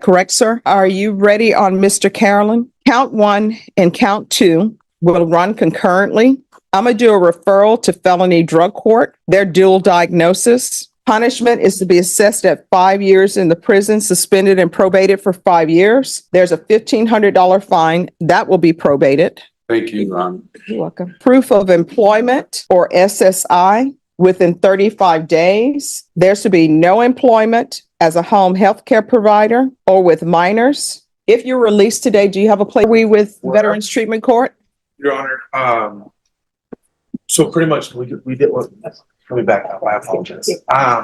Correct, sir? Are you ready on Mr. Carolyn? Count 1 and count 2 will run concurrently. I'm going to do a referral to felony drug court. Their dual diagnosis. Punishment is to be assessed at 5 years in the prison, suspended and probated for 5 years. There's a $1,500 fine that will be probated. Thank you, Ron. You're welcome. Proof of employment or SSI within 35 days. There's to be no employment as a home health care provider or with minors. If you're released today, do you have a place with Veterans Treatment Court? Your Honor, so pretty much we did what, let me back up, I apologize.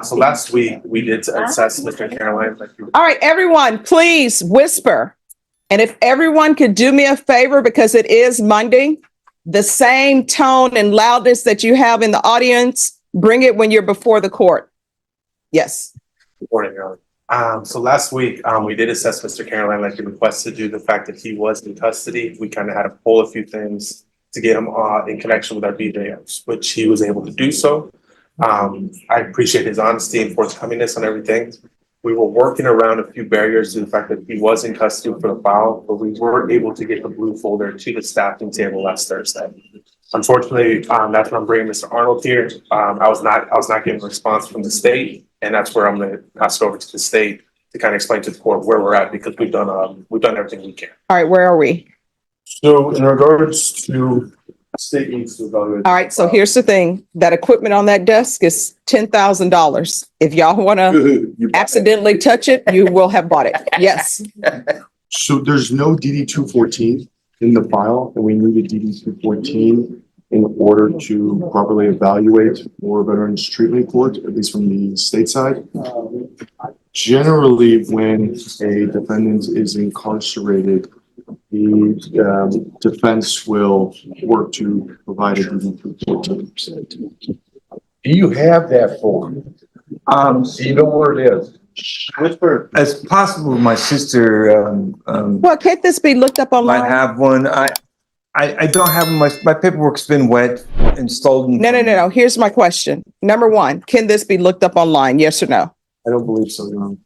So last week we did assess Mr. Caroline. All right, everyone, please whisper. And if everyone could do me a favor, because it is Monday, the same tone and loudness that you have in the audience, bring it when you're before the court. Yes. Good morning, Your Honor. So last week we did assess Mr. Caroline like you requested due to the fact that he was in custody. We kind of had to pull a few things to get him in connection with our BJFs, which he was able to do so. I appreciate his honesty and forthcomingness on everything. We were working around a few barriers to the fact that he was in custody for the file, but we weren't able to get the blue folder to the staffing table last Thursday. Unfortunately, that's when I'm bringing Mr. Arnold here. I was not getting a response from the state, and that's where I'm going to pass it over to the state to kind of explain to the court where we're at, because we've done everything we can. All right, where are we? So in regards to state needs to evaluate. All right, so here's the thing. That equipment on that desk is $10,000. If y'all want to accidentally touch it, you will have bought it. Yes. So there's no DD 214 in the file, and we need a DD 214 in order to properly evaluate for Veterans Treatment Court, at least from the state side. Generally, when a defendant is incarcerated, the defense will work to provide a DD 214. Do you have that form? Do you know where it is? As possible, my sister Well, can't this be looked up online? might have one. I don't have my paperwork's been wet and stolen. No. Here's my question. Number one, can this be looked up online? Yes or no? I don't believe so, Your Honor.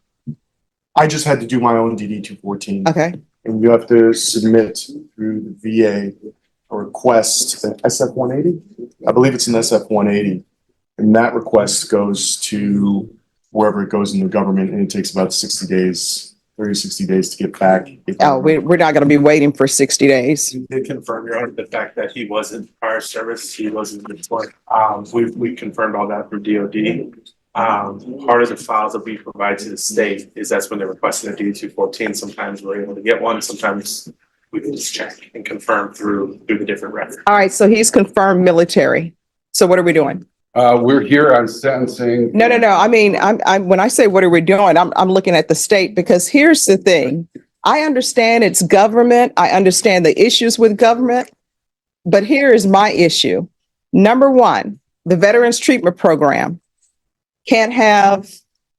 I just had to do my own DD 214. Okay. And you have to submit through the VA a request, an SF 180. I believe it's an SF 180. And that request goes to wherever it goes in the government, and it takes about 60 days, 30, 60 days to get back. Oh, we're not going to be waiting for 60 days. We did confirm, Your Honor, the fact that he wasn't prior service, he wasn't employed. We confirmed all that through DOD. Part of the files that we provide to the state is that's when they're requesting a DD 214. Sometimes we're able to get one. Sometimes we can just check and confirm through the different records. All right, so he's confirmed military. So what are we doing? We're here on sentencing. No. I mean, I'm when I say what are we doing, I'm looking at the state, because here's the thing. I understand it's government. I understand the issues with government, but here is my issue. Number one, the Veterans Treatment Program can't have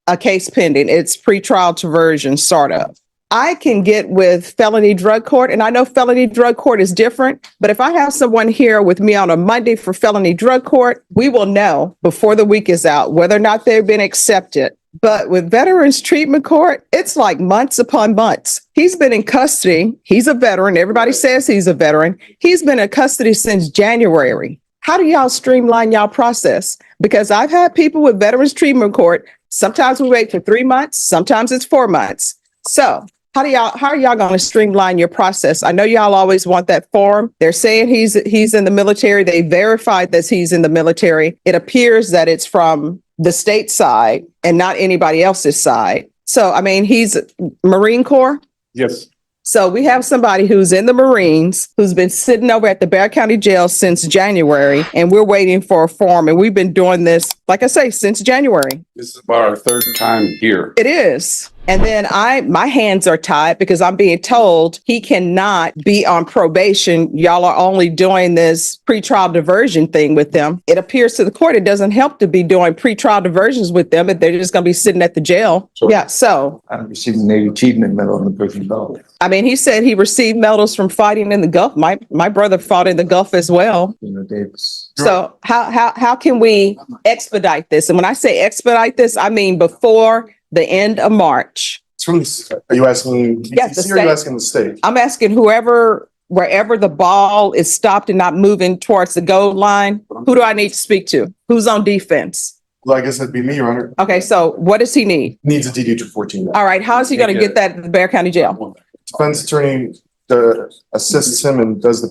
a case pending. It's pretrial diversion startup. I can get with felony drug court, and I know felony drug court is different, but if I have someone here with me on a Monday for felony drug court, we will know before the week is out whether or not they've been accepted. But with Veterans Treatment Court, it's like months upon months. He's been in custody. He's a veteran. Everybody says he's a veteran. He's been in custody since January. How do y'all streamline y'all process? Because I've had people with Veterans Treatment Court. Sometimes we wait for 3 months. Sometimes it's 4 months. So how are y'all going to streamline your process? I know y'all always want that form. They're saying he's in the military. They verified that he's in the military. It appears that it's from the state side and not anybody else's side. So, I mean, he's Marine Corps. Yes. So we have somebody who's in the Marines, who's been sitting over at the Bexar County Jail since January, and we're waiting for a form. And we've been doing this, like I say, since January. This is our third time here. It is. And then my hands are tied because I'm being told he cannot be on probation. Y'all are only doing this pretrial diversion thing with them. It appears to the court it doesn't help to be doing pretrial diversions with them if they're just going to be sitting at the jail. Sure. Yeah. So I received a Navy Achievement Medal in the prison belt. I mean, he said he received medals from fighting in the Gulf. My brother fought in the Gulf as well. You know, Davis. So how can we expedite this? And when I say expedite this, I mean before the end of March. It's from, are you asking Yes, the DTC or are you state. asking the state? I'm asking wherever the ball is stopped and not moving towards the goal line, who do I need to speak to? Who's on defense? Well, I guess that'd be me, Your Honor. Okay, so what does he need? Needs a DD 214. All right, how is he going to get that at the Bear County Jail? Defense attorney assists him and does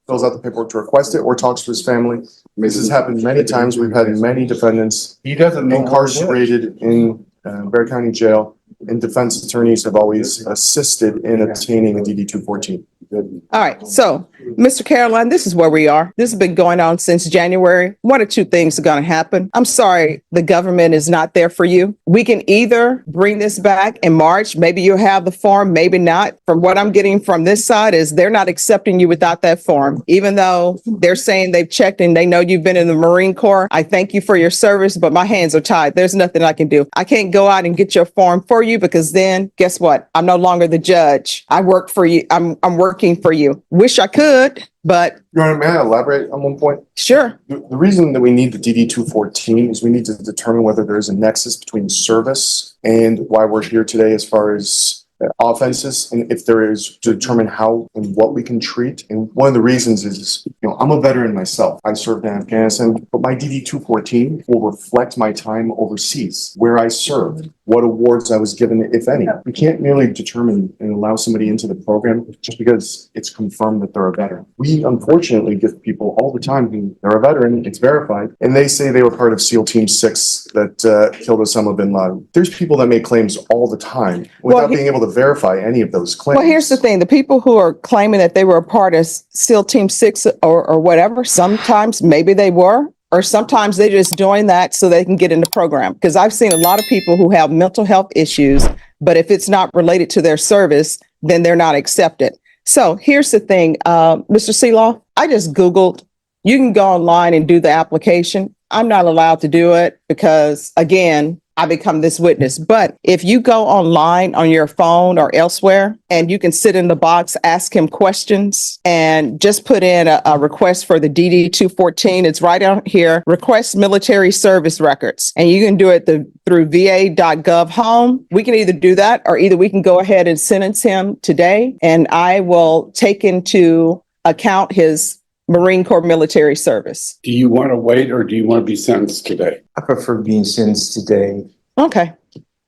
fills out the paperwork to request it or talks to his family. This has happened many times. We've had many defendants He doesn't know. incarcerated in Bear County Jail, and defense attorneys have always assisted in obtaining a DD 214. All right, so Mr. Caroline, this is where we are. This has been going on since January. One or two things are going to happen. I'm sorry, the government is not there for you. We can either bring this back in March. Maybe you'll have the form, maybe not. From what I'm getting from this side is they're not accepting you without that form, even though they're saying they've checked and they know you've been in the Marine Corps. I thank you for your service, but my hands are tied. There's nothing I can do. I can't go out and get your form for you because then guess what? I'm no longer the judge. I work for you. I'm working for you. Wish I could, but Your Honor, may I elaborate on one point? sure. The reason that we need the DD 214 is we need to determine whether there is a nexus between service and why we're here today as far as offenses, and if there is, to determine how and what we can treat. And one of the reasons is, I'm a veteran myself. I served in Afghanistan, but my DD 214 will reflect my time overseas, where I served, what awards I was given, if any. We can't merely determine and allow somebody into the program just because it's confirmed that they're a veteran. We unfortunately get people all the time who they're a veteran, it's verified, and they say they were part of SEAL Team 6 that killed Osama bin Laden. There's people that make claims all the time without being able to verify any of those claims. Well, here's the thing. The people who are claiming that they were a part of SEAL Team 6 or whatever, sometimes maybe they were, or sometimes they're just doing that so they can get in the program. Because I've seen a lot of people who have mental health issues, but if it's not related to their service, then they're not accepted. So here's the thing, Mr. Seelaw, I just Googled, you can go online and do the application. I'm not allowed to do it because, again, I become this witness. But if you go online on your phone or elsewhere and you can sit in the box, ask him questions and just put in a request for the DD 214. It's right out here, request military service records. And you can do it through va.gov home. We can either do that or either we can go ahead and sentence him today. And I will take into account his Marine Corps military service. Do you want to wait or do you want to be sentenced today? I prefer being sentenced today. Okay.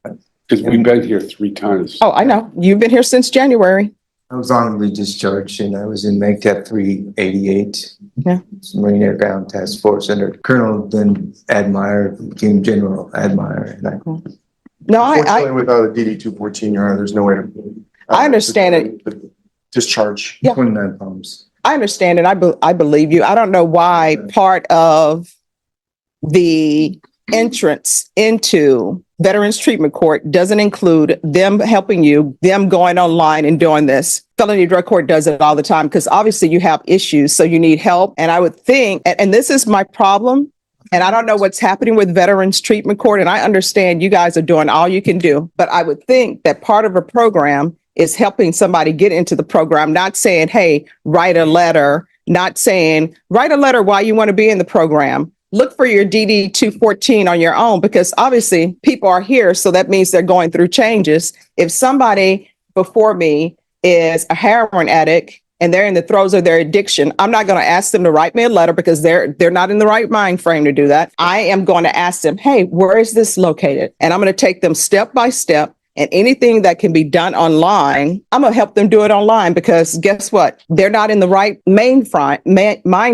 Because we've been here 3 times. Oh, I know. You've been here since January. I was honorably discharged and I was in MAGTF 388. Yeah. Marine Air Ground Task Force under Colonel then Admire, became General Admire. And No, Unfortunately, without a DD 214, Your Honor, there's no way to. I understand it. Discharge. Yeah. 29 pounds. I understand it. I believe you. I don't know why part of the entrance into Veterans Treatment Court doesn't include them helping you, them going online and doing this. Felony Drug Court does it all the time because obviously you have issues, so you need help. And I would think, and this is my problem, and I don't know what's happening with Veterans Treatment Court, and I understand you guys are doing all you can do, but I would think that part of a program is helping somebody get into the program, not saying, hey, write a letter, not saying, write a letter why you want to be in the program. Look for your DD 214 on your own, because obviously people are here. So that means they're going through changes. If somebody before me is a heroin addict and they're in the throes of their addiction, I'm not going to ask them to write me a letter because they're not in the right mind frame to do that. I am going to ask them, hey, where is this located? And I'm going to take them step by step. And anything that can be done online, I'm going to help them do it online because guess what? They're not in the right mind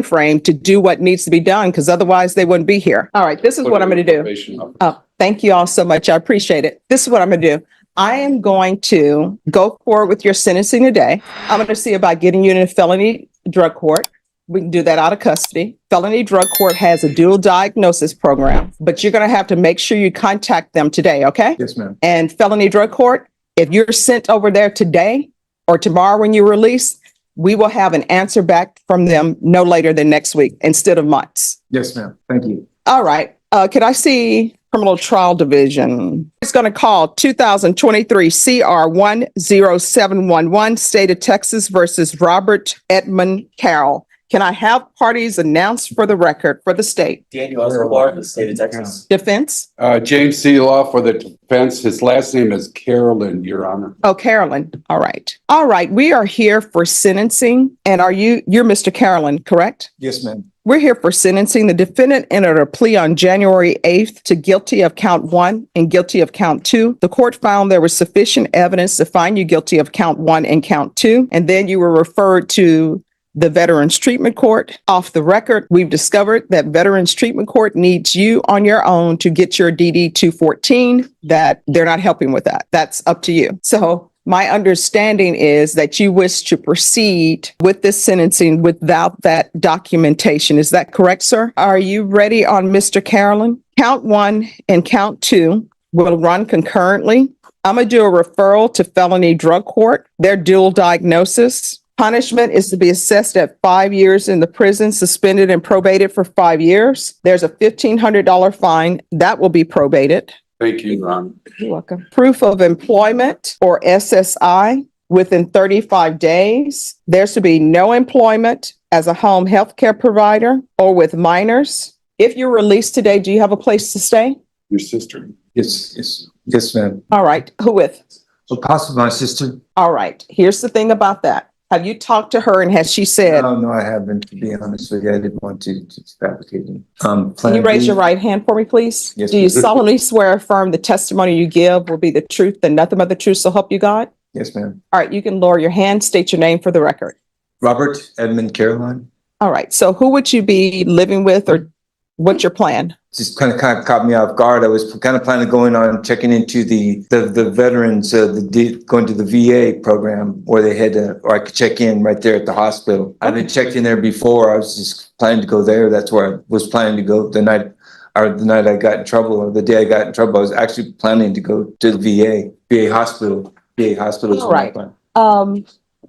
frame to do what needs to be done because otherwise they wouldn't be here. All right, this is what I'm going to do. Oh, thank you all so much. I appreciate it. This is what I'm going to do. I am going to go forward with your sentencing today. I'm going to see about getting you in a felony drug court. We can do that out of custody. Felony Drug Court has a dual diagnosis program, but you're going to have to make sure you contact them today, okay? Yes, ma'am. And Felony Drug Court, if you're sent over there today or tomorrow when you release, we will have an answer back from them no later than next week instead of months. Yes, ma'am. Thank you. All right. Could I see Criminal Trial Division? It's going to call 2023 CR 10711, State of Texas versus Robert Edmund Carroll. Can I have parties announced for the record for the state? Daniel Escobar, the state of Texas. Defense? James Seeloff for the defense. His last name is Carolyn, Your Honor. Oh, Carolyn. All right. All right. We are here for sentencing. And you're Mr. Carolyn, correct? Yes, ma'am. We're here for sentencing. The defendant entered a plea on January 8th to guilty of count 1 and guilty of count 2. The court found there was sufficient evidence to find you guilty of count 1 and count 2. And then you were referred to the Veterans Treatment Court. Off the record, we've discovered that Veterans Treatment Court needs you on your own to get your DD 214, that they're not helping with that. That's up to you. So my understanding is that you wish to proceed with this sentencing without that documentation. Is that correct, sir? Are you ready on Mr. Carolyn? Count 1 and count 2 will run concurrently. I'm going to do a referral to felony drug court. Their dual diagnosis. Punishment is to be assessed at 5 years in the prison, suspended and probated for 5 years. There's a $1,500 fine that will be probated. Thank you, Your Honor. You're welcome. Proof of employment, or SSI, within 35 days. There's to be no employment as a home health care provider or with minors. If you're released today, do you have a place to stay? Your sister. Yes, ma'am. All right. Who with? Well, possibly my sister. All right. Here's the thing about that. Have you talked to her and has she said? No, I haven't, to be honest with you. I didn't want to fabricate it. Can you raise your right hand for me, please? Yes, Do you ma'am. solemnly swear or affirm the testimony you give will be the truth and nothing but the truth, so help you God? Yes, ma'am. All right. You can lower your hand, state your name for the record. Robert Edmund Caroline. All right. So who would you be living with, or what's your plan? Just kind of caught me off guard. I was kind of planning going on checking into the veterans, going to the VA program where they had or I could check in right there at the hospital. I've been checked in there before. I was just planning to go there. That's where I was planning to go the night I got in trouble, or the day I got in trouble. I was actually planning to go to the VA hospital. VA hospital. All right.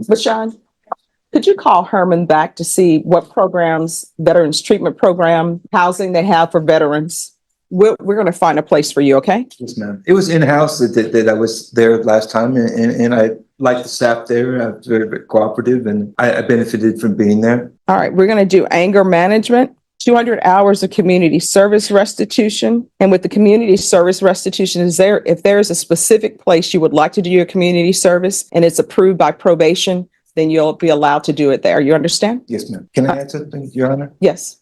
Bashan, could you call Herman back to see what programs, veterans treatment program, housing they have for veterans? We're going to find a place for you, okay? Yes, ma'am. It was in-house that I was there last time, and I liked the staff there. Very cooperative, and I benefited from being there. All right, we're going to do anger management, 200 hours of community service restitution. And with the community service restitution, if there is a specific place you would like to do your community service and it's approved by probation, then you'll be allowed to do it there. You understand? Yes, ma'am. Can I add something, Your Honor? Yes.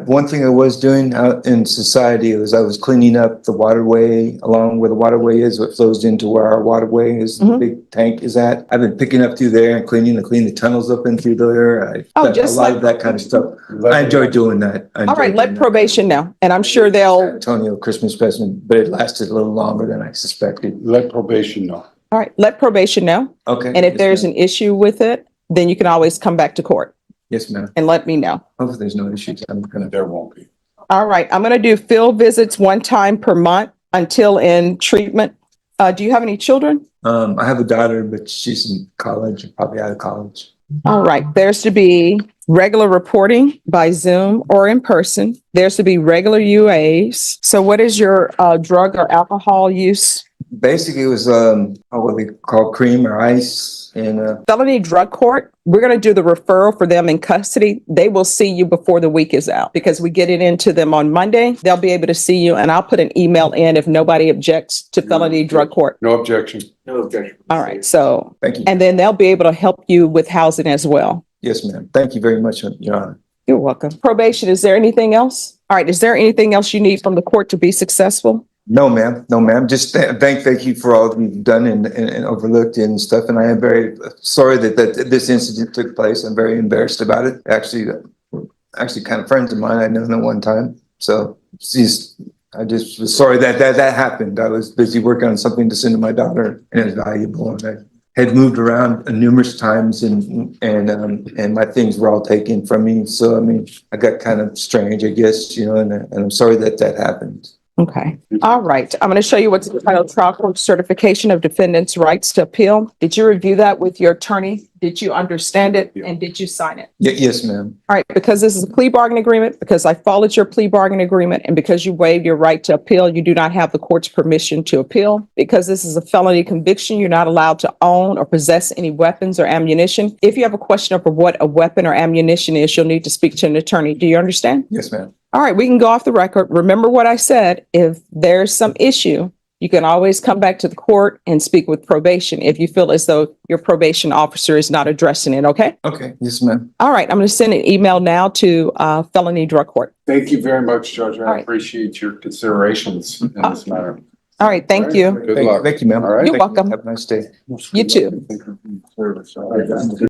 One thing I was doing out in society was I was cleaning up the waterway along where the waterway is, what flows into where our waterway is, the big tank is at. I've been picking up through there and cleaning the tunnels up in through there. A lot of that kind of stuff. I enjoy doing that. All right, let probation know. And I'm sure they'll, Antonio Christmas present, but it lasted a little longer than I suspected. Let probation know. all right, let probation know. Okay. And if Yes, there's ma'am. an issue with it, then you can always come back to court Yes, ma'am. and let me know. Hopefully there's no issues. I'm gonna. There won't be. All right, I'm going to do field visits 1 time per month until in treatment. Do you have any children? I have a daughter, but she's in college, probably out of college. All right, there's to be regular reporting by Zoom or in person. There's to be regular UAs. So what is your drug or alcohol use? Basically, it was what they call cream or ice, and Felony drug court, we're going to do the referral for them in custody. They will see you before the week is out because we get it into them on Monday. They'll be able to see you, and I'll put an email in if nobody objects to felony drug court. No objection. No objection. All right, so, thank you. and then they'll be able to help you with housing as well. Yes, ma'am. Thank you very much, Your Honor. You're welcome. Probation, is there anything else? All right, is there anything else you need from the court to be successful? No, ma'am. No, ma'am. Just thank you for all that you've done and overlooked and stuff. And I am very sorry that this incident took place. I'm very embarrassed about it. Actually kind of friends of mine I known at one time. So I just was sorry that happened. I was busy working on something to send to my daughter, and it was valuable. And I had moved around numerous times, and my things were all taken from me. So I mean, I got kind of strange, I guess, and I'm sorry that happened. Okay, all right. I'm going to show you what's entitled Trial Court Certification of Defendant's Rights to Appeal. Did you review that with your attorney? Did you understand it? And did you sign it? Yes, ma'am. All right, because this is a plea bargain agreement, because I followed your plea bargain agreement, and because you waived your right to appeal, you do not have the court's permission to appeal. Because this is a felony conviction, you're not allowed to own or possess any weapons or ammunition. If you have a question over what a weapon or ammunition is, you'll need to speak to an attorney. Do you understand? Yes, ma'am. All right, we can go off the record. Remember what I said. If there's some issue, you can always come back to the court and speak with probation if you feel as though your probation officer is not addressing it, okay? Okay. Yes, ma'am. All right, I'm going to send an email now to felony drug court. Thank you very much, Judge. All I right. appreciate your considerations in this matter. All right, thank you. Good luck. Thank you, ma'am. All right. You're welcome. Have a nice day. You too.